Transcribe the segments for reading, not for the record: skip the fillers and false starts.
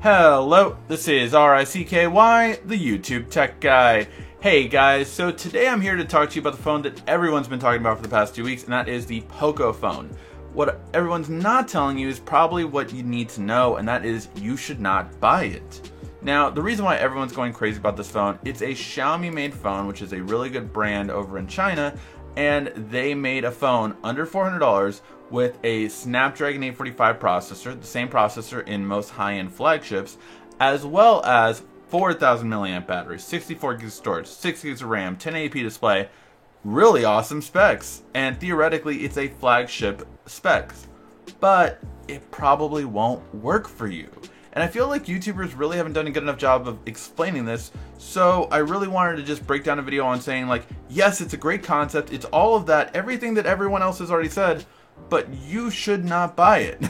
Hello, this is RICKY, the YouTube Tech Guy. Hey guys, so today I'm here to talk to you about the phone that everyone's been talking about for the past 2 weeks, and that is the Poco phone. What everyone's not telling you is probably what you need to know, and that is you should not buy it. Now, the reason why everyone's going crazy about this phone, it's a Xiaomi made phone, which is a really good brand over in China, and they made a phone under $400 with a Snapdragon 845 processor, the same processor in most high-end flagships, as well as 4,000 milliamp battery, 64 gigs storage, 6 gigs of RAM, 1080p display, really awesome specs, and theoretically it's a flagship specs, but it probably won't work for you. And I feel like YouTubers really haven't done a good enough job of explaining this, so I really wanted to just break down a video on saying like, yes, it's a great concept, it's all of that, everything that everyone else has already said, but you should not buy it.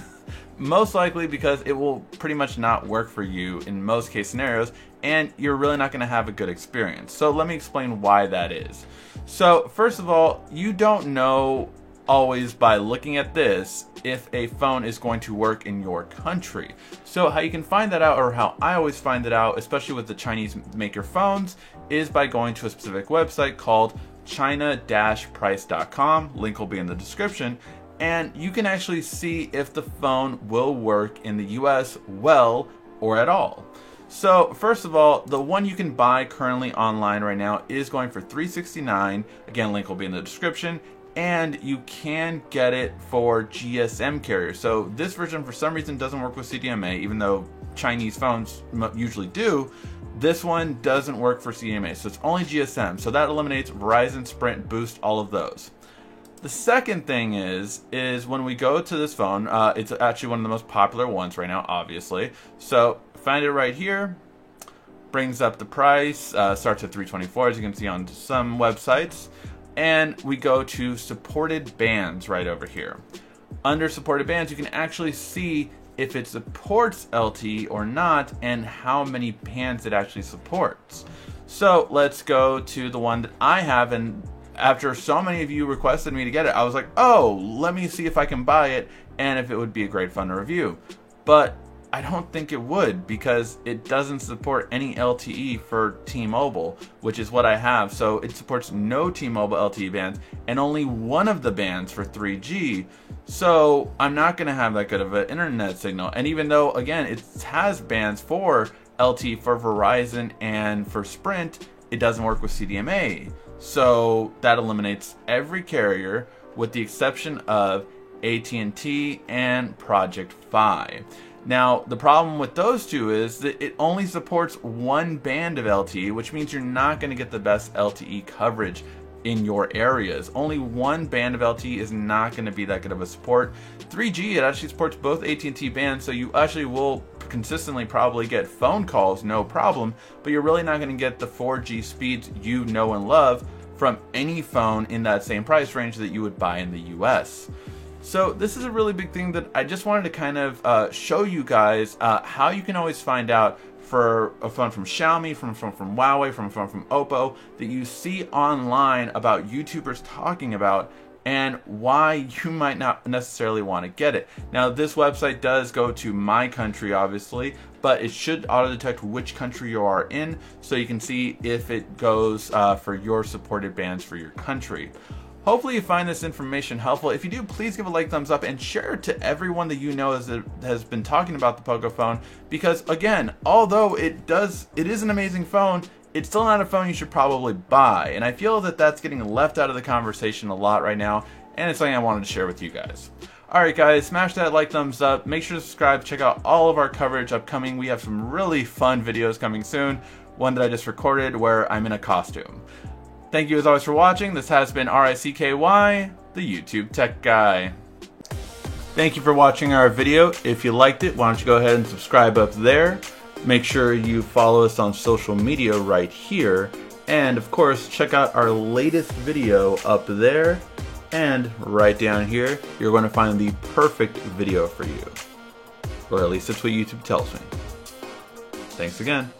Most likely because it will pretty much not work for you in most case scenarios, and you're really not going to have a good experience. So let me explain why that is. So first of all, you don't know always by looking at this if a phone is going to work in your country. So how you can find that out, or how I always find it out, especially with the Chinese maker phones, is by going to a specific website called china-price.com. Link will be in the description. And you can actually see if the phone will work in the US well or at all. So first of all, the one you can buy currently online right now is going for $369. Again, link will be in the description. And you can get it for GSM carriers. So this version for some reason doesn't work with CDMA, even though Chinese phones usually do. This one doesn't work for CDMA, so it's only GSM. So that eliminates Verizon, Sprint, Boost, all of those. The second thing is when we go to this phone, it's actually one of the most popular ones right now, obviously. So find it right here, brings up the price, starts at $324 as you can see on some websites. And we go to supported bands right over here. Under supported bands, you can actually see if it supports LTE or not and how many bands it actually supports. So let's go to the one that I have, and after so many of you requested me to get it, I was like, oh, let me see if I can buy it and if it would be a great fun to review. But I don't think it would, because it doesn't support any LTE for T-Mobile, which is what I have. So it supports no T-Mobile LTE bands and only one of the bands for 3G. So I'm not going to have that good of an internet signal. And even though, again, it has bands for LTE for Verizon and for Sprint, it doesn't work with CDMA. So that eliminates every carrier with the exception of AT&T and Project Fi. Now, the problem with those two is that it only supports one band of LTE, which means you're not going to get the best LTE coverage in your areas. Only one band of LTE is not going to be that good of a support. 3G, it actually supports both AT&T bands, so you actually will consistently probably get phone calls, no problem, but you're really not going to get the 4G speeds you know and love from any phone in that same price range that you would buy in the US. So this is a really big thing that I just wanted to kind of show you guys how you can always find out for a phone from Xiaomi, from Huawei, from Oppo, that you see online about YouTubers talking about, and why you might not necessarily want to get it. Now, this website does go to my country, obviously, but it should auto-detect which country you are in, so you can see if it goes for your supported bands for your country. Hopefully you find this information helpful. If you do, please give a like, thumbs up, and share it to everyone that you know has been talking about the Poco phone, because again, although it is an amazing phone, it's still not a phone you should probably buy, and I feel that that's getting left out of the conversation a lot right now, and it's something I wanted to share with you guys. Alright guys, smash that like, thumbs up, make sure to subscribe, check out all of our coverage upcoming. We have some really fun videos coming soon, one that I just recorded where I'm in a costume. Thank you as always for watching. This has been RICKY, the YouTube Tech Guy. Thank you for watching our video. If you liked it, why don't you go ahead and subscribe up there. Make sure you follow us on social media right here. And of course, check out our latest video up there. And right down here, you're going to find the perfect video for you. Or at least that's what YouTube tells me. Thanks again.